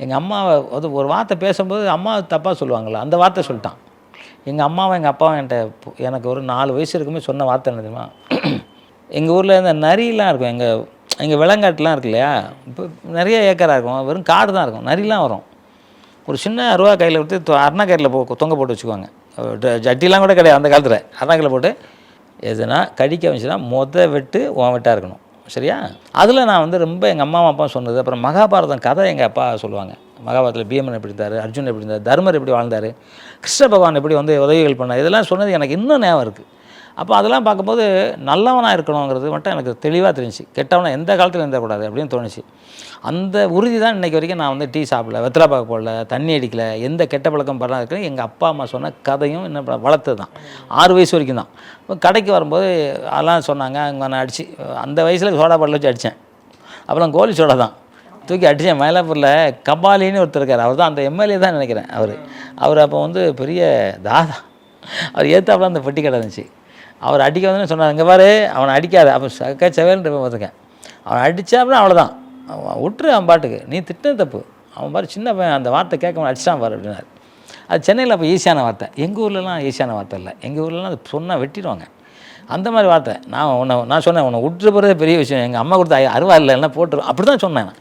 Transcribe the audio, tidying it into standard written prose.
எங்கள் அம்மாவை அது ஒரு வார்த்தை பேசும்போது அம்மா தப்பாக சொல்லுவாங்களா, அந்த வார்த்தை சொல்லிட்டான். எங்கள் அம்மாவும் எங்கள் அப்பாவும் என்கிட்ட எனக்கு ஒரு 4 வயசு இருக்குமே சொன்ன வார்த்தை என்ன தெரியுமா? எங்கள் ஊரில் இந்த நரியெலாம் இருக்கும், எங்கள் விலங்காட்டுலாம் இருக்கு இல்லையா, இப்போ நிறைய ஏக்கராக இருக்கும், வெறும் காடு தான் இருக்கும், நரியெலாம் வரும். ஒரு சின்ன அருவா கையில் விட்டு அருணாக்கயிறில் தொங்க போட்டு வச்சுக்குவாங்க. ஜட்டிலாம் கூட கிடையாது அந்த காலத்தில். அருணாக்கயிறில் போட்டு எதுனா கடிக்க வந்துச்சுன்னா வெட்டு உன் வெட்டாக இருக்கணும், சரியா? அதில் நான் வந்து ரொம்ப எங்கள் அம்மாவும் அப்பாவும் சொன்னது. அப்புறம் மகாபாரதம் கதை எங்கள் அப்பா சொல்லுவாங்க. மகாபாரதத்தில் பீமன் எப்படி இருந்தார், அர்ஜுன் எப்படி இருந்தார், தர்மர் எப்படி வாழ்ந்தார், கிருஷ்ண பகவான் எப்படி வந்து உதவிகள் பண்ணார், இதெல்லாம் சொன்னது எனக்கு இன்னும் ஞாபகம் இருக்குது. அப்போ அதெல்லாம் பார்க்கும்போது நல்லவனாக இருக்கணுங்கிறது மட்டும் எனக்கு தெளிவாக தெரிஞ்சிச்சு. கெட்டவனாக எந்த காலத்தில் இருந்தக்கூடாது அப்படின்னு தோணுச்சு. அந்த உறுதி தான் இன்றைக்கி வரைக்கும் நான் வந்து டீ சாப்பிடல, வெத்தலை பாக்கு போடல, தண்ணி அடிக்கலை, எந்த கெட்ட பழக்கம் பண்ணலாம் இருக்குன்னு எங்கள் அப்பா அம்மா சொன்ன கதையும் என்ன வளர்த்தது தான். 6 வயசு வரைக்கும் தான். இப்போ கடைக்கு வரும்போது அதெல்லாம் சொன்னாங்க. அங்கே நான் அடித்து அந்த வயசில் சோடா பாட்டில் வச்சு அடித்தேன். அப்புறம் கோலி சோடா தான் தூக்கி அடித்தேன். மயிலாப்பூரில் கபாலின்னு ஒருத்தர் இருக்கார், அவர் தான் அந்த எம்எல்ஏ தான் நினைக்கிறேன். அவர் அப்போ வந்து பெரிய தாதா. அவர் ஏற்றாப்புல அந்த பெட்டி கடை இருந்துச்சு. அவர் அடிக்க வந்து சொன்னார், இங்கே பாரு அவனை அடிக்காத. அப்போ செவேல்னு பார்த்துருக்கேன். அவனை அடித்தா அப்படின்னா அவ்வளோதான், விட்டுரு அவன் பாட்டுக்கு, நீ திட்டின தப்பு, அவன் பாரு சின்ன பையன் அந்த வார்த்தை கேட்க அடிச்சிட்டான் பாரு அப்படின்னாரு. அது சென்னையில் அப்போ ஈஸியான வார்த்தை, எங்கள் ஊர்லலாம் ஈஸியான வார்த்தை இல்லை. எங்கள் ஊர்லலாம் அது சொன்னால் வெட்டிடுவாங்க அந்த மாதிரி வார்த்தை. நான் சொன்னேன், உன்னை விட்டுட்டு போகிறதே பெரிய விஷயம், எங்கள் அம்மா கொடுத்த அருவா இல்லைன்னா போட்டுருவோம் அப்படி தான் சொன்னேன்.